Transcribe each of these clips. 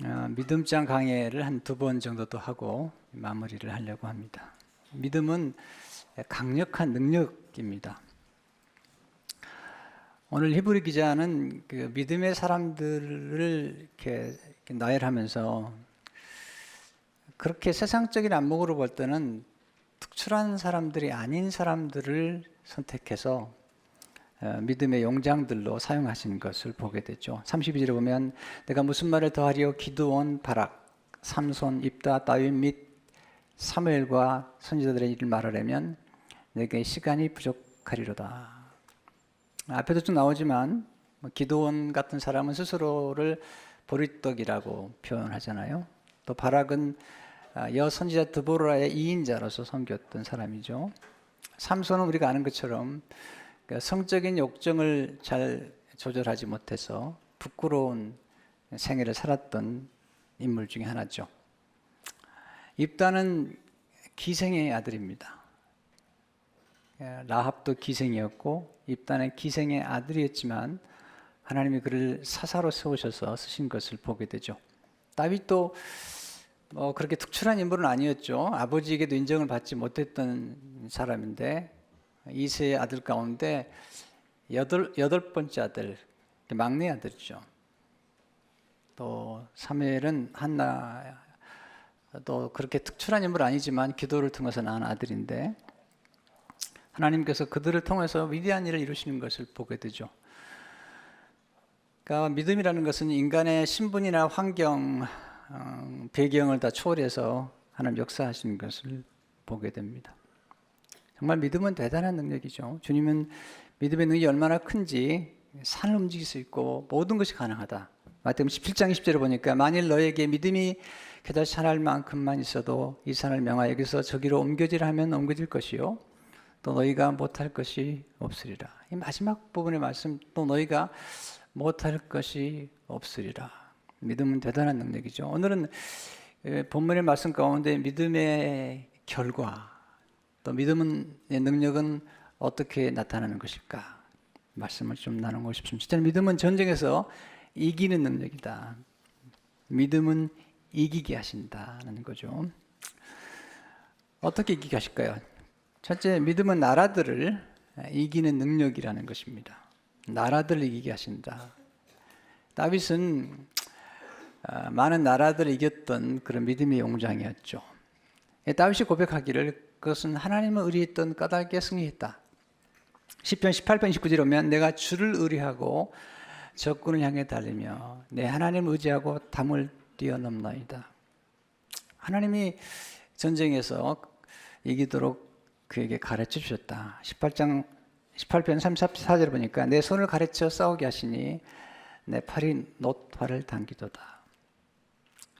믿음장 강해를 한 2번 정도 더 하고 마무리를 하려고 합니다. 믿음은 강력한 능력입니다. 오늘 히브리 기자는 그 믿음의 사람들을 이렇게 나열하면서 그렇게 세상적인 안목으로 볼 때는 특출한 사람들이 아닌 사람들을 선택해서 믿음의 용장들로 사용하신 것을 보게 되죠. 32절에 보면 내가 무슨 말을 더하리요 기드온, 바락, 삼손, 입다, 다윗 및 사무엘과 선지자들의 일을 말하려면 내게 시간이 부족하리로다. 앞에도 쭉 나오지만 기드온 같은 사람은 스스로를 보리떡이라고 표현하잖아요. 또 바락은 여선지자 드보라의 2인자로서 섬겼던 사람이죠. 삼손은 우리가 아는 것처럼 성적인 욕정을 잘 조절하지 못해서 부끄러운 생애를 살았던 인물 중에 하나죠. 입다는 기생의 아들입니다. 라합도 기생이었고 입다는 기생의 아들이었지만 하나님이 그를 사사로 세우셔서 쓰신 것을 보게 되죠. 다윗도 그렇게 특출한 인물은 아니었죠. 아버지에게도 인정을 받지 못했던 사람인데 이세의 아들 가운데 여덟 번째 아들, 막내 아들이죠. 또 사무엘은 한나도 그렇게 특출한 인물 아니지만 기도를 통해서 낳은 아들인데 하나님께서 그들을 통해서 위대한 일을 이루시는 것을 보게 되죠. 그러니까 믿음이라는 것은 인간의 신분이나 환경, 배경을 다 초월해서 하나님 역사하시는 것을 보게 됩니다. 정말 믿음은 대단한 능력이죠. 주님은 믿음의 능력이 얼마나 큰지 산을 움직일 수 있고 모든 것이 가능하다. 마태복음 17장 20절에 보니까 만일 너에게 믿음이 그다지 산할 만큼만 있어도 이 산을 명하여 여기서 저기로 옮겨지라 하면 옮겨질 것이요 또 너희가 못할 것이 없으리라. 이 마지막 부분의 말씀, 또 너희가 못할 것이 없으리라. 믿음은 대단한 능력이죠. 오늘은 본문의 말씀 가운데 믿음의 결과, 또 믿음의 능력은 어떻게 나타나는 것일까? 말씀을 좀 나누고 싶습니다. 진짜 믿음은 전쟁에서 이기는 능력이다. 믿음은 이기게 하신다는 거죠. 어떻게 이기게 하실까요? 첫째, 믿음은 나라들을 이기는 능력이라는 것입니다. 나라들을 이기게 하신다. 다윗은 많은 나라들을 이겼던 그런 믿음의 용장이었죠. 다윗이 고백하기를 그것은 하나님을 의리했던 까닭에 승리했다. 시편 18편 29절에 오면 내가 주를 의리하고 적군을 향해 달리며 내 하나님을 의지하고 담을 뛰어넘나이다. 하나님이 전쟁에서 이기도록 그에게 가르쳐 주셨다. 18편 34절에 보니까 내 손을 가르쳐 싸우게 하시니 내 팔이 놋화를 당기도다.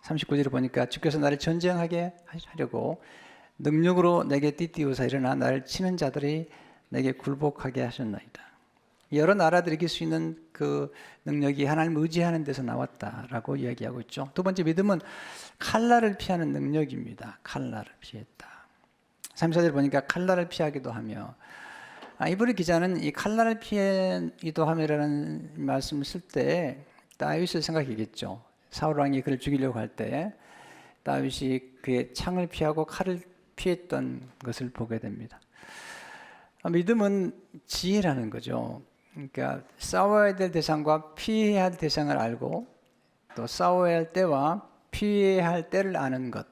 39절에 보니까 주께서 나를 전쟁하게 하려고 능력으로 내게 띠띠우사 일어나 나를 치는 자들이 내게 굴복하게 하셨나이다. 여러 나라들이 이길 수 있는 그 능력이 하나님을 의지하는 데서 나왔다라고 이야기하고 있죠. 두 번째, 믿음은 칼날을 피하는 능력입니다. 칼날을 피했다. 34절 보니까 칼날을 피하기도 하며, 이브리 기자는 이 칼날을 피하기도 하며라는 말씀을 쓸 때 다윗을 생각하겠죠. 사울 왕이 그를 죽이려고 할 때 다윗이 그의 창을 피하고 칼을 피했던 것을 보게 됩니다. 믿음은 지혜라는 거죠. 그러니까 싸워야 될 대상과 피해야 할 대상을 알고 또 싸워야 할 때와 피해야 할 때를 아는 것,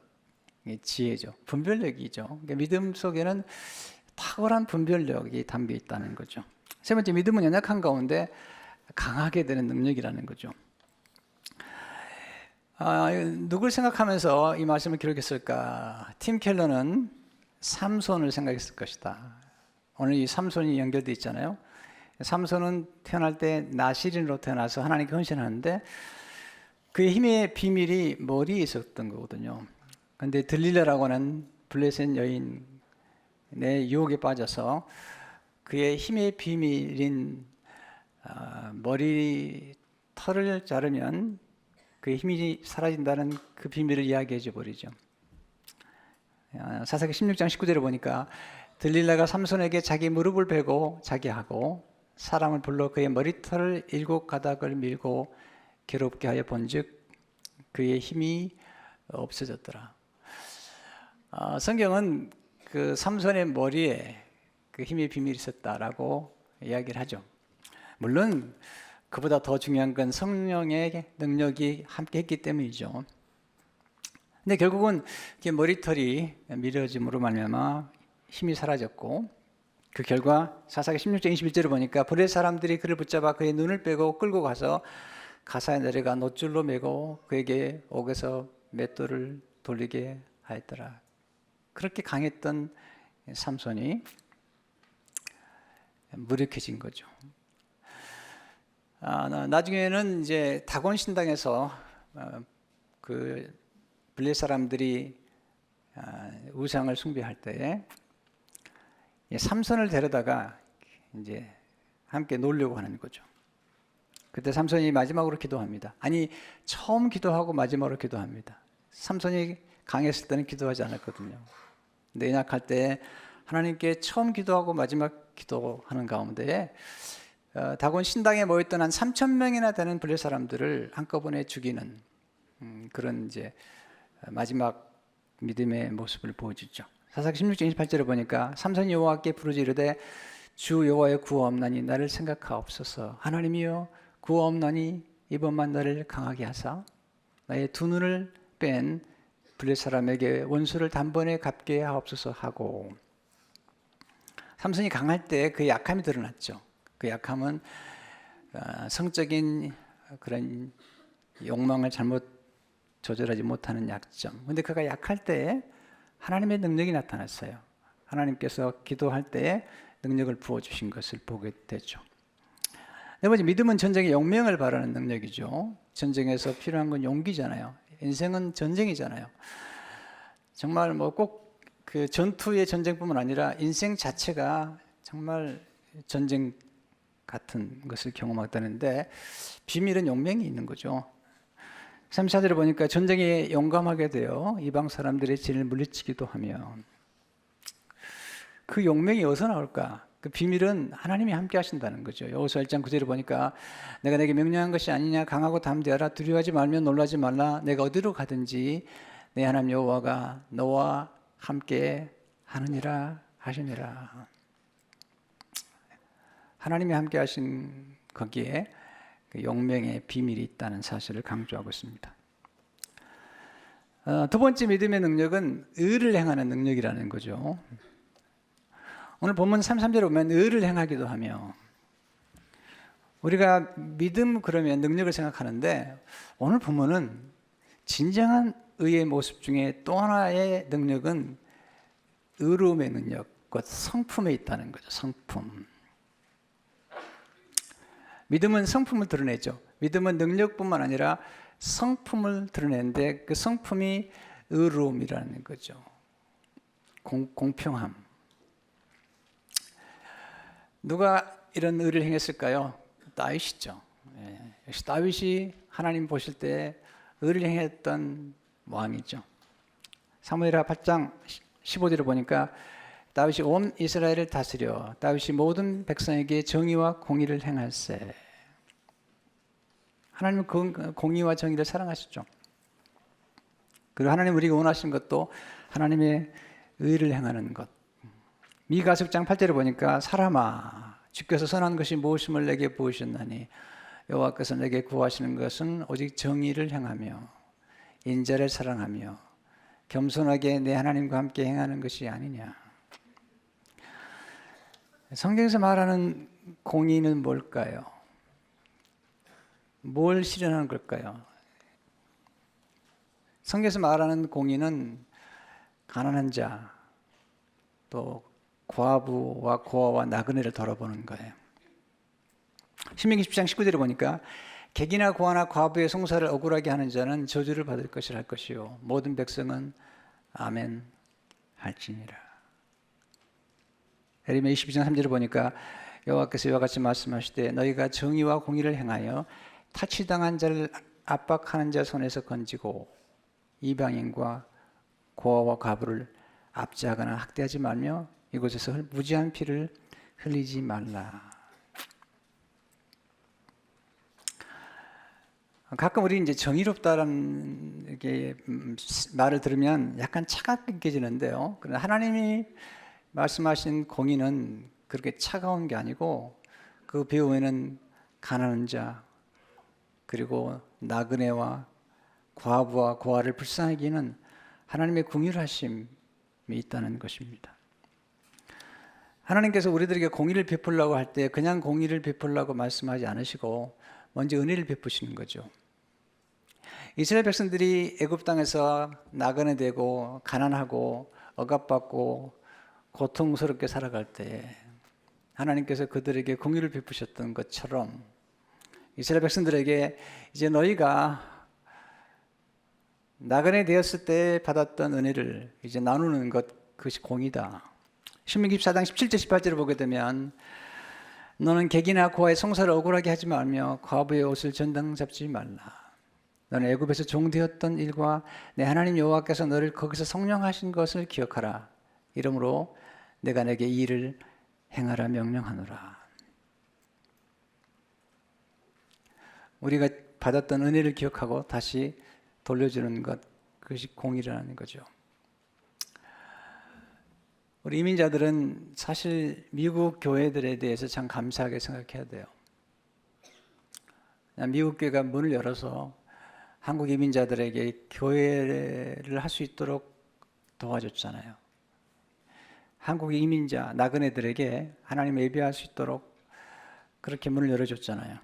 이게 지혜죠. 분별력이죠. 그러니까 믿음 속에는 탁월한 분별력이 담겨 있다는 거죠. 세 번째, 믿음은 연약한 가운데 강하게 되는 능력이라는 거죠. 누굴 생각하면서 이 말씀을 기록했을까? 팀 켈러는 삼손을 생각했을 것이다. 오늘 이 삼손이 연결되어 있잖아요. 삼손은 태어날 때 나시린으로 태어나서 하나님께 헌신하는데 그의 힘의 비밀이 머리에 있었던 거거든요. 그런데 들릴라라고 하는 블레셋 여인의 유혹에 빠져서 그의 힘의 비밀인 머리 털을 자르면 그의 힘이 사라진다는 그 비밀을 이야기해 줘 버리죠. 사사기 16장 19절에 보니까 들릴라가 삼손에게 자기 무릎을 베고 자게 하고 사람을 불러 그의 머리털을 7 가닥을 밀고 괴롭게 하여 본즉 그의 힘이 없어졌더라. 성경은 그 삼손의 머리에 그 힘의 비밀이 있었다라고 이야기를 하죠. 물론 그보다 더 중요한 건 성령의 능력이 함께했기 때문이죠. 근데 결국은 머리털이 밀어짐으로 말미암아 힘이 사라졌고, 그 결과 사사기 16장 21절을 보니까 블레셋 사람들이 그를 붙잡아 그의 눈을 빼고 끌고 가서 가사에 내려가 놋줄로 매고 그에게 옥에서 맷돌을 돌리게 하였더라. 그렇게 강했던 삼손이 무력해진 거죠. 나중에는 이제 다곤 신당에서 그 블레셋 사람들이 우상을 숭배할 때에 삼손을 데려다가 이제 함께 놀려고 하는 거죠. 그때 삼손이 마지막으로 기도합니다. 아니, 처음 기도하고 마지막으로 기도합니다. 삼손이 강했을 때는 기도하지 않았거든요. 근데 연약할 때 하나님께 처음 기도하고 마지막 기도하는 가운데 다곤 신당에 모였던 한 3,000명이나 되는 블레셋 사람들을 한꺼번에 죽이는 그런 이제 마지막 믿음의 모습을 보여주죠. 사사기 16장 28절을 보니까 삼손이 여호와께 부르짖으되 주 여호와의 구하옵나니 나를 생각하옵소서. 하나님이여 구하옵나니 이번만 나를 강하게 하사 나의 두 눈을 뺀 블레셋 사람에게 원수를 단번에 갚게 하옵소서 하고, 삼손이 강할 때 그의 약함이 드러났죠. 그 약함은 성적인 그런 욕망을 잘못 조절하지 못하는 약점. 근데 그가 약할 때 하나님의 능력이 나타났어요. 하나님께서 기도할 때 능력을 부어주신 것을 보게 되죠. 네 번째, 믿음은 전쟁의 용맹을 바라는 능력이죠. 전쟁에서 필요한 건 용기잖아요. 인생은 전쟁이잖아요. 정말 뭐 꼭 그 전투의 전쟁뿐만 아니라 인생 자체가 정말 전쟁 같은 것을 경험했다는데, 비밀은 용맹이 있는 거죠. 34절을 보니까 전쟁에 용감하게 되어 이방 사람들의 진을 물리치기도 하며, 그 용맹이 어디서 나올까? 그 비밀은 하나님이 함께 하신다는 거죠. 여호수아 1장 9절을 보니까 내가 내게 명령한 것이 아니냐, 강하고 담대하라, 두려워하지 말며 놀라지 말라, 내가 어디로 가든지 내 하나님 여호와가 너와 함께 하느니라 하시니라. 하나님이 함께 하신 거기에 그 용맹의 비밀이 있다는 사실을 강조하고 있습니다. 두 번째 믿음의 능력은 의를 행하는 능력이라는 거죠. 오늘 본문 33절에 보면 의를 행하기도 하며, 우리가 믿음 그러면 능력을 생각하는데 오늘 본문은 진정한 의의 모습 중에 또 하나의 능력은 의로움의 능력, 곧 성품에 있다는 거죠. 성품. 믿음은 성품을 드러내죠. 믿음은 능력뿐만 아니라 성품을 드러내는데 그 성품이 의로움이라는 거죠. 공평함. 누가 이런 의를 행했을까요? 다윗이죠. 역시 다윗이 하나님 보실 때 의를 행했던 왕이죠. 사무엘하 8장 15절을 보니까 다윗이 온 이스라엘을 다스려 다윗이 모든 백성에게 정의와 공의를 행할세. 하나님은 그 공의와 정의를 사랑하시죠. 그리고 하나님 우리가 원하신 것도 하나님의 의를 행하는 것. 미가 10장 8절을 보니까 사람아 주께서 선한 것이 무엇임을 내게 보이셨나니 여호와께서 내게 구하시는 것은 오직 정의를 행하며 인자를 사랑하며 겸손하게 내 하나님과 함께 행하는 것이 아니냐. 성경에서 말하는 공의는 뭘까요? 뭘 실현하는 걸까요? 성경에서 말하는 공의는 가난한 자, 또 과부와 고아와 나그네를 돌아보는 거예요. 신명기 10장 19절에 보니까 객이나 고아나 과부의 송사를 억울하게 하는 자는 저주를 받을 것이라 할 것이요 모든 백성은 아멘 할지니라. 예레미야 22장 3절을 보니까 여호와께서 이와 같이 말씀하시되 너희가 정의와 공의를 행하여 타치당한 자를 압박하는 자 손에서 건지고 이방인과 고아와 과부를 압제하거나 학대하지 말며 이곳에서 무지한 피를 흘리지 말라. 가끔 우리 이제 정의롭다라는 이렇게 말을 들으면 약간 차갑게 느껴지는데요. 그러나 하나님이 말씀하신 공의는 그렇게 차가운 게 아니고 그 배후에는 가난한 자 그리고 나그네와 과부와 고아를 불쌍하게 하는 하나님의 긍휼하심이 있다는 것입니다. 하나님께서 우리들에게 공의를 베풀려고 할 때 그냥 공의를 베풀려고 말씀하지 않으시고 먼저 은혜를 베푸시는 거죠. 이스라엘 백성들이 애굽 땅에서 나그네 되고 가난하고 억압받고 고통스럽게 살아갈 때 하나님께서 그들에게 공의를 베푸셨던 것처럼 이스라엘 백성들에게 이제 너희가 나그네 되었을 때 받았던 은혜를 이제 나누는 것, 그것이 공의다. 신명기 14장 17절 18절을 보게 되면 너는 객이나 고아의 성사를 억울하게 하지 말며 과부의 옷을 전당 잡지 말라. 너는 애굽에서 종되었던 일과 내 하나님 여호와께서 너를 거기서 성령하신 것을 기억하라. 이러므로 내가 내게 이 일을 행하라 명령하노라. 우리가 받았던 은혜를 기억하고 다시 돌려주는 것, 그것이 공의라는 거죠. 우리 이민자들은 사실 미국 교회들에 대해서 참 감사하게 생각해야 돼요. 미국 교회가 문을 열어서 한국 이민자들에게 교회를 할 수 있도록 도와줬잖아요. 한국 이민자 나그네들에게 하나님 예배할 수 있도록 그렇게 문을 열어줬잖아요.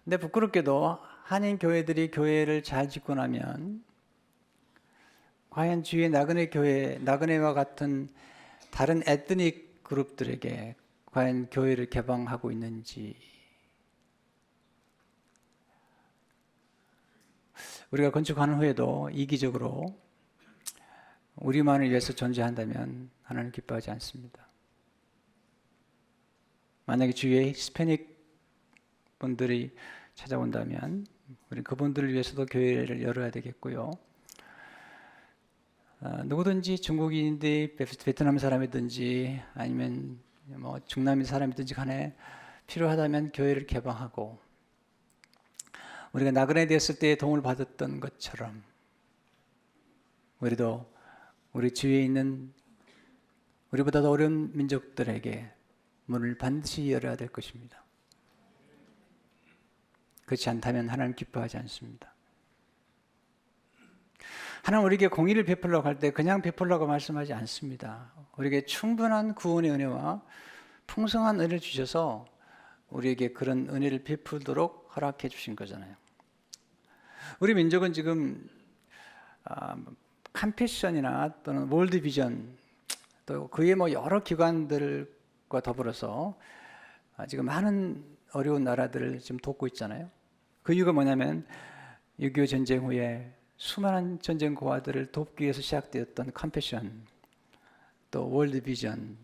근데 부끄럽게도 한인 교회들이 교회를 잘 짓고 나면 과연 주위의 나그네 교회, 나그네와 같은 다른 에트닉 그룹들에게 과연 교회를 개방하고 있는지, 우리가 건축하는 후에도 이기적으로 우리만을 위해서 존재한다면 하나님 기뻐하지 않습니다. 만약에 주위에 히스패닉 분들이 찾아온다면 우리 그분들을 위해서도 교회를 열어야 되겠고요. 누구든지 중국인인데 베트남 사람이든지 아니면 뭐 중남미 사람이든지 간에 필요하다면 교회를 개방하고 우리가 나그네 되었을 때 도움을 받았던 것처럼 우리도 우리 주위에 있는 우리보다 더 어려운 민족들에게 문을 반드시 열어야 될 것입니다. 그렇지 않다면 하나님 기뻐하지 않습니다. 하나님 우리에게 공의를 베풀려고 할 때 그냥 베풀려고 말씀하지 않습니다. 우리에게 충분한 구원의 은혜와 풍성한 은혜를 주셔서 우리에게 그런 은혜를 베풀도록 허락해 주신 거잖아요. 우리 민족은 지금 컴패션이나 또는 월드비전 또 그의 뭐 여러 기관들과 더불어서 지금 많은 어려운 나라들을 지금 돕고 있잖아요. 그 이유가 뭐냐면 6.25 전쟁 후에 수많은 전쟁 고아들을 돕기 위해서 시작되었던 컴패션 또 월드비전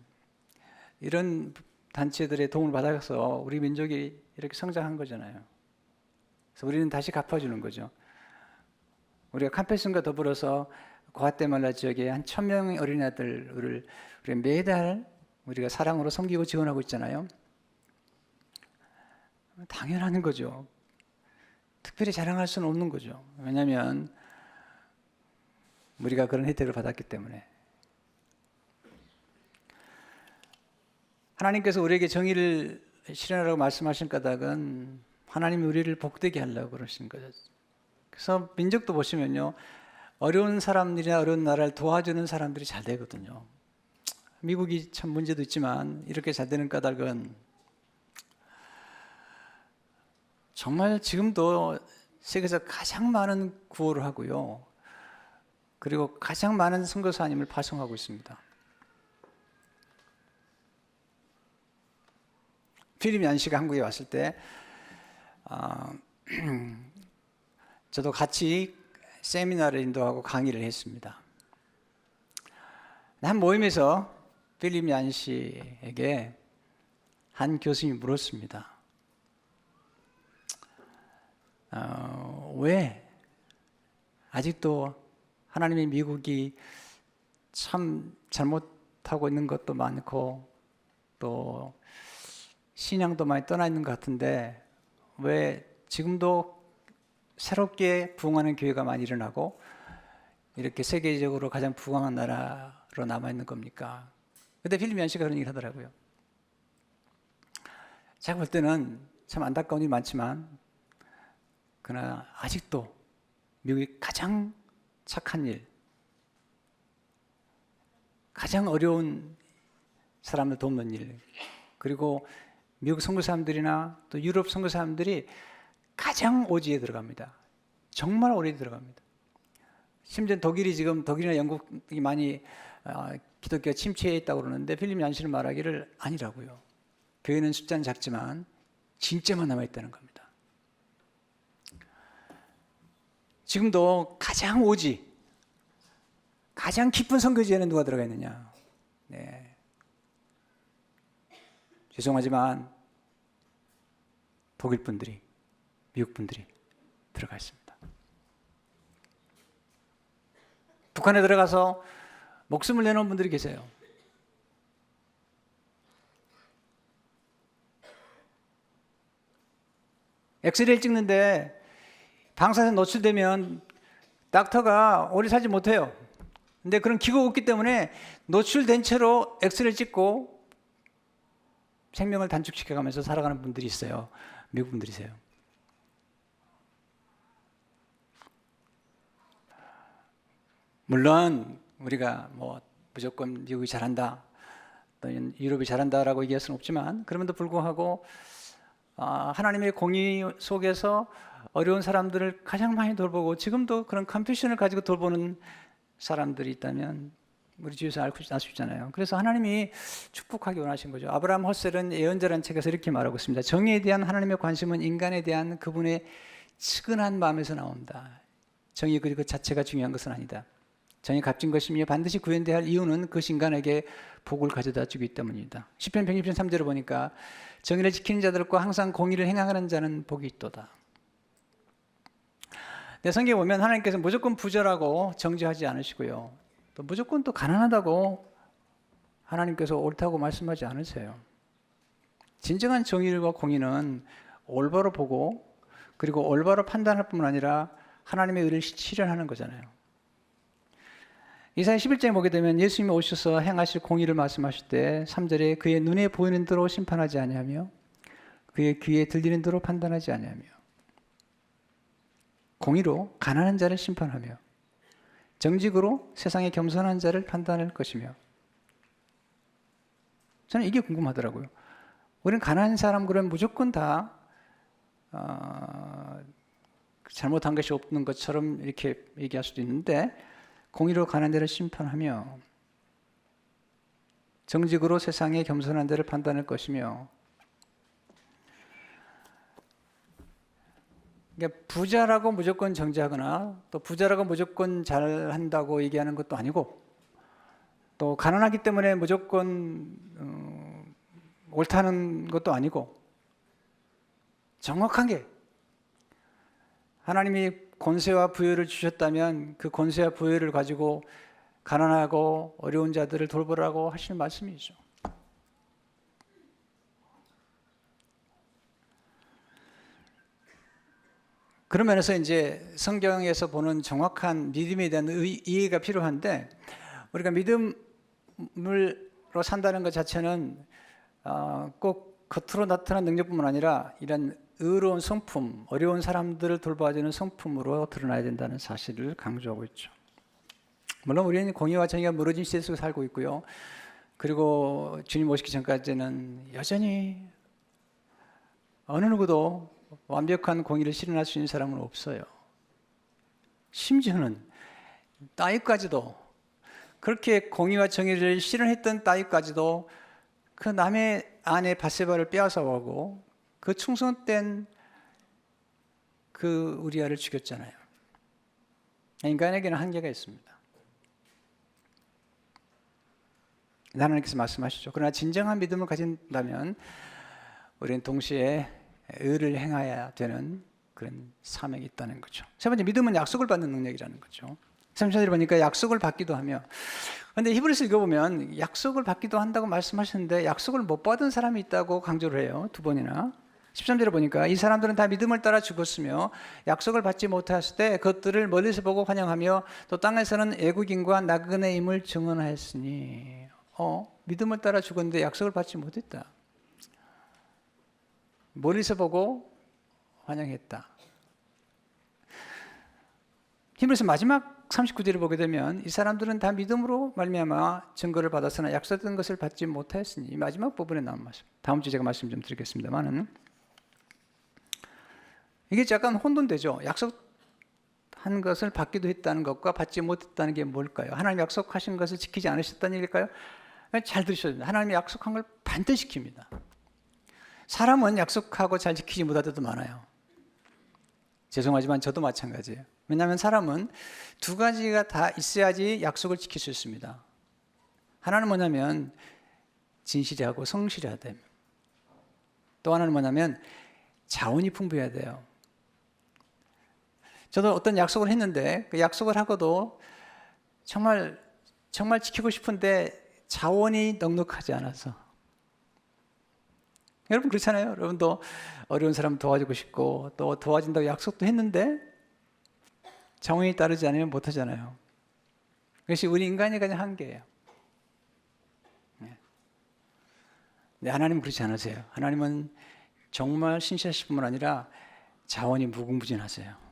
이런 단체들의 도움을 받아서 우리 민족이 이렇게 성장한 거잖아요. 그래서 우리는 다시 갚아주는 거죠. 우리가 컴패션과 더불어서 과테말라 지역에 한 1,000명의 어린아이들을 우리가 매달 우리가 사랑으로 섬기고 지원하고 있잖아요. 당연한 거죠. 특별히 자랑할 수는 없는 거죠. 왜냐하면 우리가 그런 혜택을 받았기 때문에. 하나님께서 우리에게 정의를 실현하라고 말씀하신 까닭은 하나님이 우리를 복되게 하려고 그러신 거죠. 그래서 민족도 보시면요, 어려운 사람들이나 어려운 나라를 도와주는 사람들이 잘 되거든요. 미국이 참 문제도 있지만 이렇게 잘 되는 까닭은 정말 지금도 세계에서 가장 많은 구호를 하고요. 그리고 가장 많은 선교사님을 파송하고 있습니다. 필립 얀시가 한국에 왔을 때 저도 같이 세미나를 인도하고 강의를 했습니다. 한 모임에서 필립 얀시에게 한 교수님이 물었습니다. 왜 아직도 하나님의 미국이 참 잘못하고 있는 것도 많고 또 신앙도 많이 떠나 있는 것 같은데 왜 지금도 새롭게 부흥하는 교회가 많이 일어나고 이렇게 세계적으로 가장 부강한 나라로 남아있는 겁니까? 근데 필립 얀시가 그런 얘기를 하더라고요. 제가 볼 때는 참 안타까운 일이 많지만 그러나 아직도 미국이 가장 착한 일, 가장 어려운 사람을 돕는 일, 그리고 미국 선교 사람들이나 또 유럽 선교 사람들이 가장 오지에 들어갑니다. 정말 오래 들어갑니다. 심지어 독일이나 영국이 많이 기독교가 침체해 있다고 그러는데 필립 얀시는 말하기를 아니라고요. 교회는 숫자는 작지만 진짜만 남아있다는 겁니다. 지금도 가장 오지, 가장 깊은 선교지에는 누가 들어가 있느냐? 네. 죄송하지만 독일 분들이, 미국 분들이 들어가 있습니다. 북한에 들어가서 목숨을 내놓은 분들이 계세요. 엑스레이를 찍는데 방사선 노출되면 닥터가 오래 살지 못해요. 근데 그런 기구가 없기 때문에 노출된 채로 엑스레이를 찍고 생명을 단축시켜가면서 살아가는 분들이 있어요. 미국 분들이세요. 물론 우리가 뭐 무조건 미국이 잘한다, 또는 유럽이 잘한다라고 얘기할 수는 없지만 그럼에도 불구하고 하나님의 공의 속에서 어려운 사람들을 가장 많이 돌보고 지금도 그런 컴패션을 가지고 돌보는 사람들이 있다면 우리 주위에서 알 수 있잖아요. 그래서 하나님이 축복하기 원하신 거죠. 아브라함 허셀은 예언자라는 책에서 이렇게 말하고 있습니다. 정의에 대한 하나님의 관심은 인간에 대한 그분의 측은한 마음에서 나온다. 정의 그 자체가 중요한 것은 아니다. 정의 값진 것이며 반드시 구현돼야 할 이유는 그 인간에게 복을 가져다 주기 때문이다. 시편 160편 3절을 보니까 정의를 지키는 자들과 항상 공의를 행하는 자는 복이 있도다. 내 성경에 보면 하나님께서 무조건 부자라고 정죄하지 않으시고요. 또 무조건 또 가난하다고 하나님께서 옳다고 말씀하지 않으세요. 진정한 정의와 공의는 올바로 보고 그리고 올바로 판단할 뿐만 아니라 하나님의 의를 실현하는 거잖아요. 이사야 11장에 보게 되면 예수님이 오셔서 행하실 공의를 말씀하실 때 3절에 그의 눈에 보이는 대로 심판하지 아니하며 그의 귀에 들리는 대로 판단하지 아니하며 공의로 가난한 자를 심판하며 정직으로 세상에 겸손한 자를 판단할 것이며. 저는 이게 궁금하더라고요. 우리는 가난한 사람 그러면 무조건 다 잘못한 것이 없는 것처럼 이렇게 얘기할 수도 있는데 공의로 가난한 자를 심판하며 정직으로 세상에 겸손한 자를 판단할 것이며. 그러니까 부자라고 무조건 정죄하거나 또 부자라고 무조건 잘한다고 얘기하는 것도 아니고 또 가난하기 때문에 무조건 옳다는 것도 아니고 정확한 게 하나님이 권세와 부여를 주셨다면 그 권세와 부여를 가지고 가난하고 어려운 자들을 돌보라고 하시는 말씀이죠. 그런 면에서 이제 성경에서 보는 정확한 믿음에 대한 이해가 필요한데 우리가 믿음으로 산다는 것 자체는 꼭 겉으로 나타난 능력뿐만 아니라 이런 의로운 성품, 어려운 사람들을 돌봐주는 성품으로 드러나야 된다는 사실을 강조하고 있죠. 물론 우리는 공의와 정의가 무너진 시대 속에 살고 있고요. 그리고 주님 오시기 전까지는 여전히 어느 누구도 완벽한 공의를 실현할 수 있는 사람은 없어요. 심지어는 다윗까지도 그렇게 공의와 정의를 실현했던 다윗까지도 그 남의 아내 밧세바를 빼앗아오고 그 충성된 그 우리아를 죽였잖아요. 인간에게는 한계가 있습니다. 하나님께서 말씀하시죠. 그러나 진정한 믿음을 가진다면 우리는 동시에 의를 행해야 되는 그런 사명이 있다는 거죠. 세 번째, 믿음은 약속을 받는 능력이라는 거죠. 3절에 보니까 약속을 받기도 하며, 그런데 히브리서 읽어보면 약속을 받기도 한다고 말씀하셨는데 약속을 못 받은 사람이 있다고 강조를 해요. 두 번이나. 13절에 보니까 이 사람들은 다 믿음을 따라 죽었으며 약속을 받지 못하였을 때 그것들을 멀리서 보고 환영하며 또 땅에서는 애국인과 나그네임을 증언하였으니 믿음을 따라 죽었는데 약속을 받지 못했다. 멀리서 보고 환영했다. 히브리서 마지막 39절을 보게 되면 이 사람들은 다 믿음으로 말미암아 증거를 받았으나 약속된 것을 받지 못하였으니 이 마지막 부분에 나온 말씀. 다음 주에 제가 말씀 좀 드리겠습니다만은 이게 약간 혼돈되죠. 약속한 것을 받기도 했다는 것과 받지 못했다는 게 뭘까요? 하나님 약속하신 것을 지키지 않으셨다는 얘기일까요? 잘 들으셔야 됩니다. 하나님이 약속한 걸 반드시 지킵니다. 사람은 약속하고 잘 지키지 못할 때도 많아요. 죄송하지만 저도 마찬가지예요. 왜냐하면 사람은 두 가지가 다 있어야지 약속을 지킬 수 있습니다. 하나는 뭐냐면 진실하고 성실해야 돼요. 또 하나는 뭐냐면 자원이 풍부해야 돼요. 저도 어떤 약속을 했는데 그 약속을 하고도 정말 지키고 싶은데 자원이 넉넉하지 않아서. 여러분 그렇잖아요. 여러분도 어려운 사람 도와주고 싶고 또 도와준다고 약속도 했는데 자원이 따르지 않으면 못하잖아요. 그것이 우리 인간이 가진 한계예요. 네, 하나님은 그렇지 않으세요. 하나님은 정말 신실하실 뿐만 아니라 자원이 무궁무진하세요.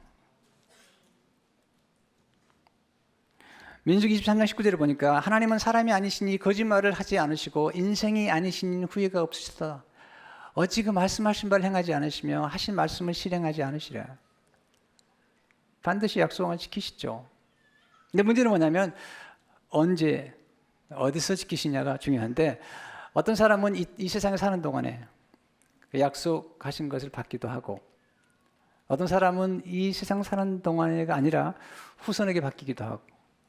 민수기 23장 19절을 보니까 하나님은 사람이 아니시니 거짓말을 하지 않으시고 인생이 아니시니 후회가 없으시다. 어찌 그 말씀하신 바를 행하지 않으시며 하신 말씀을 실행하지 않으시랴. 반드시 약속을 지키시죠. 근데 문제는 뭐냐면 언제 어디서 지키시냐가 중요한데 어떤 사람은 이 세상에 사는 동안에 그 약속하신 것을 받기도 하고 어떤 사람은 이 세상 사는 동안에가 아니라 후손에게 받기도 하고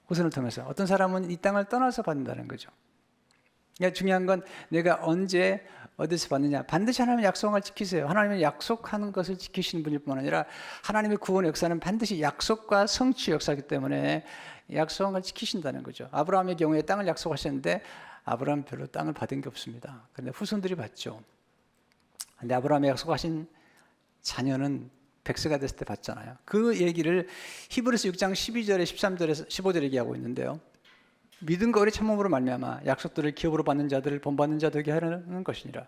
후손을 통해서 어떤 사람은 이 땅을 떠나서 받는다는 거죠. 그러니까 중요한 건 내가 언제 어디서 받느냐. 반드시 하나님의 약속을 지키세요. 하나님은 약속하는 것을 지키시는 분일 뿐 아니라 하나님의 구원 역사는 반드시 약속과 성취 역사이기 때문에 약속을 지키신다는 거죠. 아브라함의 경우에 땅을 약속하셨는데 아브라함은 별로 땅을 받은 게 없습니다. 그런데 후손들이 받죠. 그런데 아브라함의 약속하신 자녀는 백세가 됐을 때 받잖아요. 그 얘기를 히브리서 6장 12절에 13절에서 15절에 얘기하고 있는데요. 믿음과 의의 참음으로 말미암아 약속들을 기업으로 받는 자들을 본받는 자 되게 하려는 것이니라.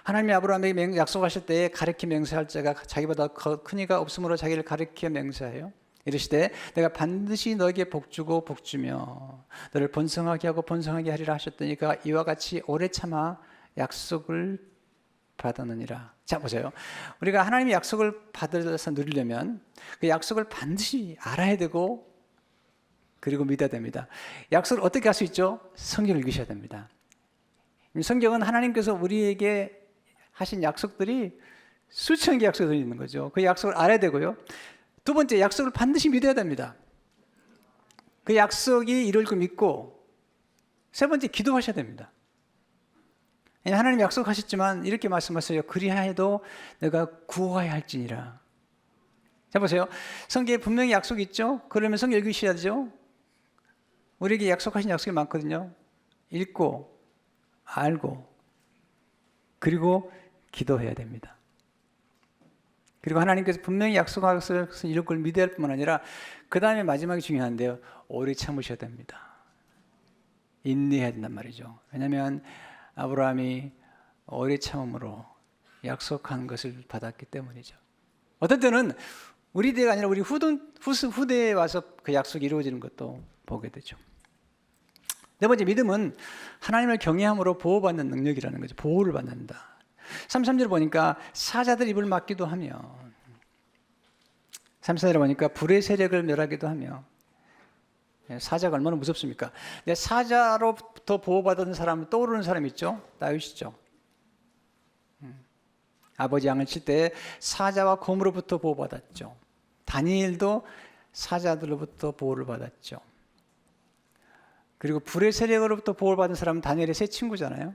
하나님이 아브라함에게 약속하실 때에 가르쳐 맹세할 자가 자기보다 큰 이가 없으므로 자기를 가르쳐 맹세하여 이르시되 내가 반드시 너에게 복주고 복주며 너를 번성하게 하고 번성하게 하리라 하셨더니 그가 이와 같이 오래 참아 약속을 받았느니라. 자 보세요. 우리가 하나님의 약속을 받아서 누리려면 그 약속을 반드시 알아야 되고 그리고 믿어야 됩니다. 약속을 어떻게 할 수 있죠? 성경을 읽으셔야 됩니다. 성경은 하나님께서 우리에게 하신 약속들이 수천 개의 약속들이 있는 거죠. 그 약속을 알아야 되고요. 두 번째, 약속을 반드시 믿어야 됩니다. 그 약속이 이룰 걸 믿고 세 번째, 기도하셔야 됩니다. 하나님 약속하셨지만 이렇게 말씀하세요. 그리하여도 내가 구하여야 할지니라. 자 보세요. 성경에 분명히 약속이 있죠. 그러면 성경 읽으셔야죠. 우리에게 약속하신 약속이 많거든요. 읽고 알고 그리고 기도해야 됩니다. 그리고 하나님께서 분명히 약속하셔서 이룰 걸 믿어야 할 뿐만 아니라 그 다음에 마지막이 중요한데요. 오래 참으셔야 됩니다. 인내해야 된단 말이죠. 왜냐하면 아브라함이 오래 참음으로 약속한 것을 받았기 때문이죠. 어떤 때는 우리 대가 아니라 우리 후대에 와서 그 약속이 이루어지는 것도 보게 되죠. 네 번째, 믿음은 하나님을 경외함으로 보호받는 능력이라는 거죠. 보호를 받는다. 33절 보니까 사자들 입을 막기도 하며 34절에 보니까 불의 세력을 멸하기도 하며 사자가 얼마나 무섭습니까? 근데 사자로부터 보호받은 사람 떠오르는 사람 있죠? 다윗이죠. 아버지 양을 칠 때 사자와 곰으로부터 보호받았죠. 다니엘도 사자들로부터 보호를 받았죠. 그리고 불의 세력으로부터 보호를 받은 사람은 다니엘의 세 친구잖아요.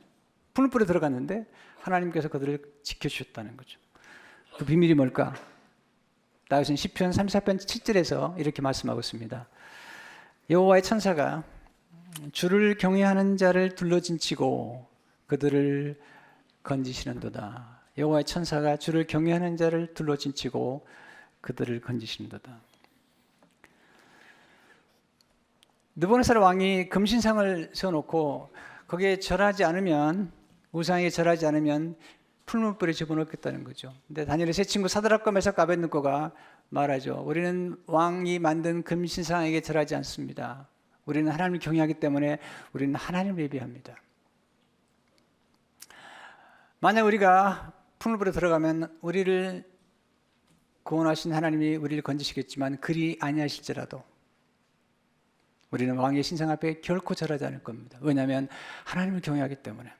풀무불에 들어갔는데 하나님께서 그들을 지켜주셨다는 거죠. 그 비밀이 뭘까? 다윗은 시편 34편 7절에서 이렇게 말씀하고 있습니다. 여호와의 천사가 주를 경외하는 자를 둘러진치고 그들을 건지시는도다. 여호와의 천사가 주를 경외하는 자를 둘러진치고 그들을 건지시는도다. 느부갓네살 왕이 금신상을 세워놓고 거기에 절하지 않으면, 우상에게 절하지 않으면 풀무불에 집어넣겠다는 거죠. 근데 다니엘의 세 친구 사드락과 메삭과 아벳느고가 말하죠. 우리는 왕이 만든 금신상에게 절하지 않습니다. 우리는 하나님을 경외하기 때문에 우리는 하나님을 예배합니다. 만약 우리가 풀무불에 들어가면 우리를 구원하신 하나님이 우리를 건지시겠지만 그리 아니하실지라도 우리는 왕의 신상 앞에 결코 절하지 않을 겁니다. 왜냐하면 하나님을 경외하기 때문에.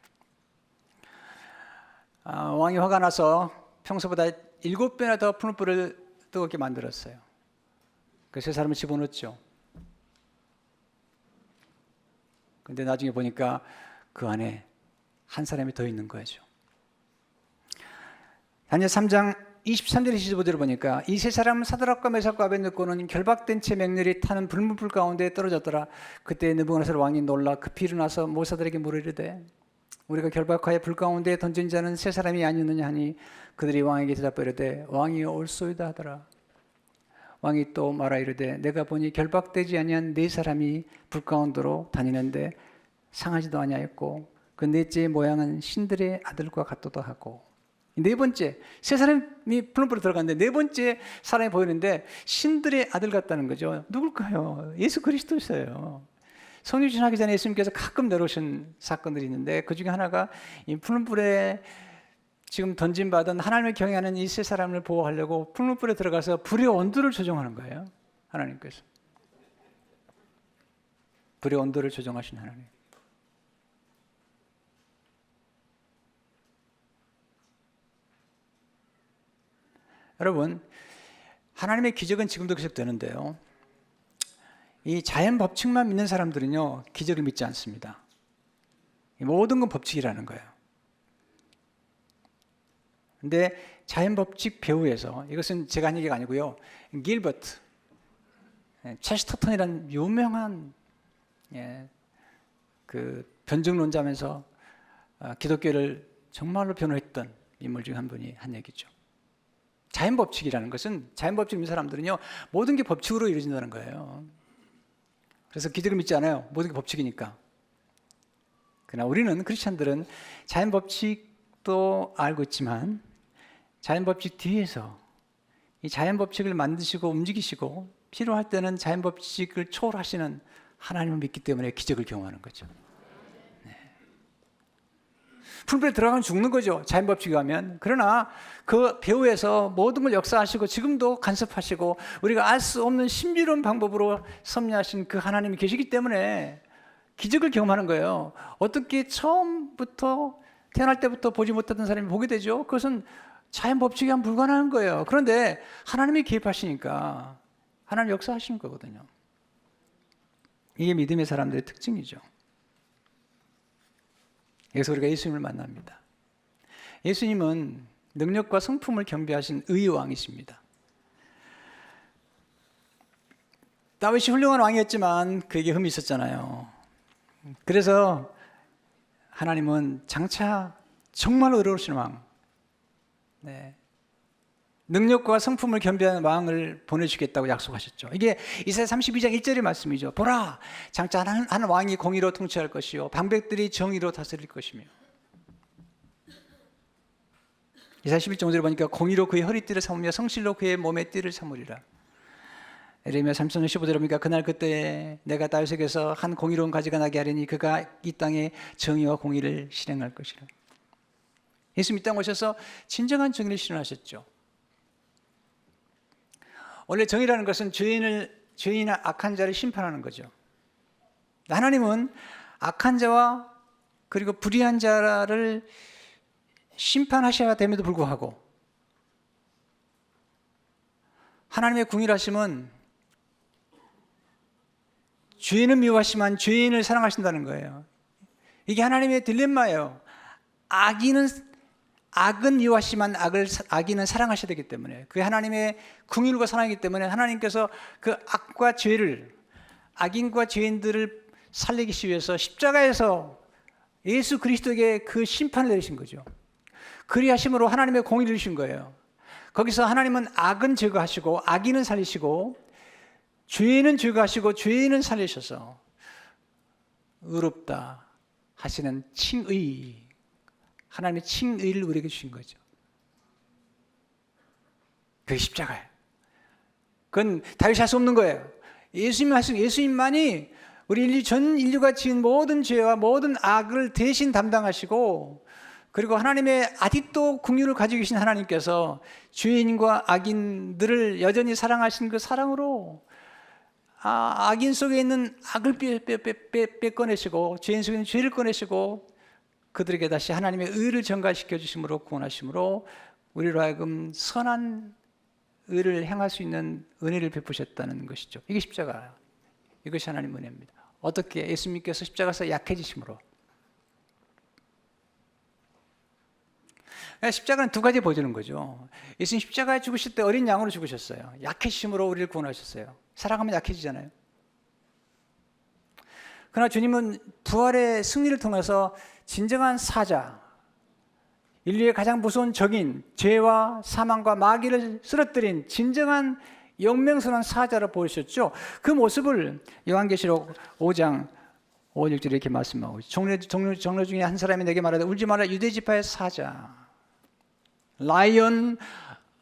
왕이 화가 나서 평소보다 7배나 더 풀무불을 뜨겁게 만들었어요. 그 세 사람을 집어넣었죠. 근데 나중에 보니까 그 안에 한 사람이 더 있는 거죠. 다니엘 3장 23절 25절을 보니까 이 세 사람은 사드락과 메삭과 아벳느고는 결박된 채 맹렬히 타는 불문불 가운데 떨어졌더라. 그때 느부갓네살 왕이 놀라 급히 일어나서 모사들에게 물으리되 우리가 결박하여 불 가운데 던진 자는 세 사람이 아니었느냐 하니 그들이 왕에게 대답하여 이르되 왕이 옳소이다 하더라. 왕이 또 말하 이르되 내가 보니 결박되지 아니한 네 사람이 불 가운데로 다니는데 상하지도 아니하였고 그 넷째의 모양은 신들의 아들과 같도다 하고. 네 번째, 세 사람이 풀무불에 들어갔는데 네 번째 사람이 보이는데 신들의 아들 같다는 거죠. 누굴까요? 예수 그리스도였어요. 성령 주신하기 전에 예수님께서 가끔 내려오신 사건들이 있는데 그 중에 하나가 이 풀무불에 지금 던짐받은 하나님을 경외하는 이 세 사람을 보호하려고 풀무불에 들어가서 불의 온도를 조정하는 거예요. 하나님께서. 불의 온도를 조정하신 하나님. 여러분, 하나님의 기적은 지금도 계속되는데요. 이 자연 법칙만 믿는 사람들은요, 기적을 믿지 않습니다. 모든 건 법칙이라는 거예요. 근데 자연 법칙 배후에서, 이것은 제가 한 얘기가 아니고요, 길버트, 체스터턴이라는 유명한 그 변증론자면서 기독교를 정말로 변호했던 인물 중 한 분이 한 얘기죠. 자연 법칙이라는 것은, 자연 법칙 믿는 사람들은요, 모든 게 법칙으로 이루어진다는 거예요. 그래서 기적을 믿지 않아요. 모든 게 법칙이니까. 그러나 우리는, 크리스찬들은 자연 법칙도 알고 있지만 자연 법칙 뒤에서 이 자연 법칙을 만드시고 움직이시고 필요할 때는 자연 법칙을 초월하시는 하나님을 믿기 때문에 기적을 경험하는 거죠. 풀불에 들어가면 죽는 거죠. 자연 법칙에 하면. 그러나 그 배후에서 모든 걸 역사하시고 지금도 간섭하시고 우리가 알 수 없는 신비로운 방법으로 섭리하신 그 하나님이 계시기 때문에 기적을 경험하는 거예요. 어떻게 처음부터 태어날 때부터 보지 못했던 사람이 보게 되죠? 그것은 자연 법칙에 하면 불가능한 거예요. 그런데 하나님이 개입하시니까 하나님 역사하시는 거거든요. 이게 믿음의 사람들의 특징이죠. 그래서 우리가 예수님을 만납니다. 예수님은 능력과 성품을 겸비하신 의의 왕이십니다. 다윗이 훌륭한 왕이었지만 그에게 흠이 있었잖아요. 그래서 하나님은 장차 정말 의로우신 왕, 능력과 성품을 겸비한 왕을 보내주겠다고 약속하셨죠. 이게 이사야 32장 1절의 말씀이죠. 보라, 장차 한 왕이 공의로 통치할 것이요 방백들이 정의로 다스릴 것이며. 이사야 11장 5절에 보니까 공의로 그의 허리띠를 삼으며 성실로 그의 몸의 띠를 삼으리라. 에레미야 33장 15절에 보니까 그날 그때 내가 다윗에게서 한 공의로운 가지가 나게 하리니 그가 이 땅에 정의와 공의를 실행할 것이라. 예수님 이 땅 오셔서 진정한 정의를 실현하셨죠. 원래 정의라는 것은 죄인이나 악한 자를 심판하는 거죠. 하나님은 악한 자와 그리고 불의한 자를 심판하셔야 됨에도 불구하고 하나님의 궁일하심은 죄인은 미워하시지만 죄인을 사랑하신다는 거예요. 이게 하나님의 딜레마예요. 악은 미워하시지만 악인은 사랑하셔야 되기 때문에, 그게 하나님의 긍휼과 사랑이기 때문에 하나님께서 그 악과 죄를, 악인과 죄인들을 살리기 위해서 십자가에서 예수 그리스도에게 그 심판을 내리신 거죠. 그리하심으로 하나님의 공의를 이루신 거예요. 거기서 하나님은 악은 제거하시고 악인은 살리시고 죄인은 제거하시고 죄인은 살리셔서 의롭다 하시는 칭의, 하나님의 칭의를 우리에게 주신 거죠. 그게 십자가예요. 그건 다윗이 할 수 없는 거예요. 예수님만이 우리 인류 전 인류가 지은 모든 죄와 모든 악을 대신 담당하시고, 그리고 하나님의 아직도 긍휼을 가지고 계신 하나님께서 죄인과 악인들을 여전히 사랑하신 그 사랑으로 악인 속에 있는 악을 빼꺼내시고 죄인 속에 있는 죄를 꺼내시고 그들에게 다시 하나님의 의를 전가시켜 주심으로 구원하심으로 우리로 하여금 선한 의를 행할 수 있는 은혜를 베푸셨다는 것이죠. 이게 십자가예요. 이것이 하나님의 은혜입니다. 어떻게? 예수님께서 십자가에서 약해지심으로. 십자가는 두 가지 보여주는 거죠. 예수님 십자가에 죽으실 때 어린 양으로 죽으셨어요. 약해지심으로 우리를 구원하셨어요. 사랑하면 약해지잖아요. 그러나 주님은 부활의 승리를 통해서 진정한 사자, 인류의 가장 무서운 적인 죄와 사망과 마귀를 쓰러뜨린 진정한 영명선한 사자로 보이셨죠. 그 모습을 요한계시록 5장 5, 6절에 이렇게 말씀하고 종료 중에 한 사람이 내게 말하되 울지 마라 유대지파의 사자, Lion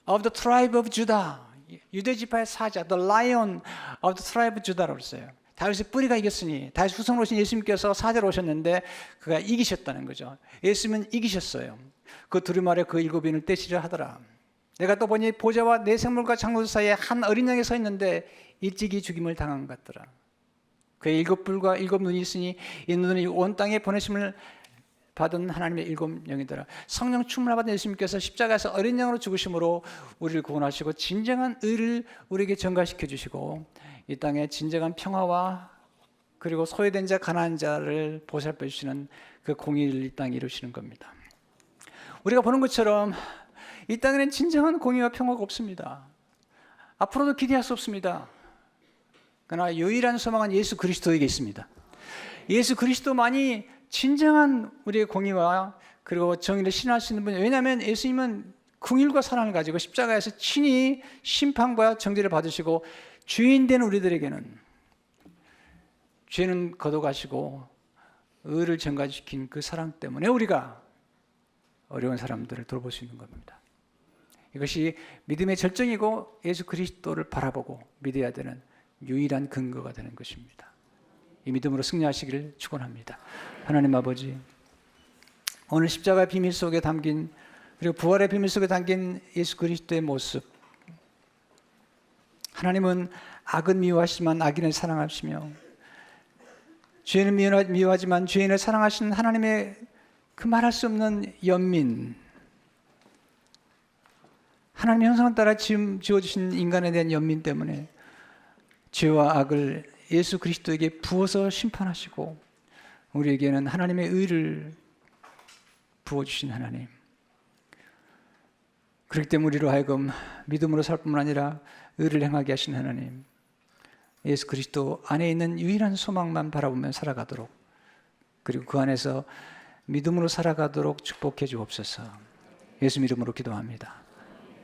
of the tribe of Judah, 유대지파의 사자, The Lion of the tribe of Judah라고 했어요. 다윗의 뿌리가 이겼으니, 다윗 후손으로 오신 예수님께서 사자로 오셨는데 그가 이기셨다는 거죠. 예수님은 이기셨어요. 그 두루마리 아래 그 일곱인을 떼시려 하더라. 내가 또 보니 보좌와 내 생물과 창조주 사이에 한 어린 양이 서 있는데 일찍이 죽임을 당한 것 같더라. 그의 일곱 뿔과 일곱 눈이 있으니 이 눈이 온 땅에 보내심을 받은 하나님의 일곱 영이더라. 성령 충만을 받은 예수님께서 십자가에서 어린 양으로 죽으심으로 우리를 구원하시고 진정한 의를 우리에게 전가시켜 주시고 이 땅에 진정한 평화와 그리고 소외된 자 가난한 자를 보살펴 주시는 그 공의를 이 땅에 이루시는 겁니다. 우리가 보는 것처럼 이 땅에는 진정한 공의와 평화가 없습니다. 앞으로도 기대할 수 없습니다. 그러나 유일한 소망은 예수 그리스도에게 있습니다. 예수 그리스도만이 진정한 우리의 공의와 그리고 정의를 실현할 수 있는 분이에요. 왜냐하면 예수님은 긍휼과 사랑을 가지고 십자가에서 친히 심판과 정죄를 받으시고 죄인 된 우리들에게는 죄는 거둬가시고 의를 전가시킨 그 사랑 때문에 우리가 어려운 사람들을 돌볼 수 있는 겁니다. 이것이 믿음의 절정이고 예수 그리스도를 바라보고 믿어야 되는 유일한 근거가 되는 것입니다. 이 믿음으로 승리하시기를 축원합니다. 하나님 아버지, 오늘 십자가의 비밀 속에 담긴 그리고 부활의 비밀 속에 담긴 예수 그리스도의 모습, 하나님은 악은 미워하시지만 악인을 사랑하시며 죄는 미워하지만 죄인을 사랑하시는 하나님의 그 말할 수 없는 연민, 하나님의 형상을 따라 지어주신 인간에 대한 연민 때문에 죄와 악을 예수 그리스도에게 부어서 심판하시고 우리에게는 하나님의 의를 부어주신 하나님, 그렇기 때문에 우리로 하여금 믿음으로 살 뿐만 아니라 의를 행하게 하신 하나님, 예수 그리스도 안에 있는 유일한 소망만 바라보며 살아가도록 그리고 그 안에서 믿음으로 살아가도록 축복해 주옵소서. 예수 이름으로 기도합니다.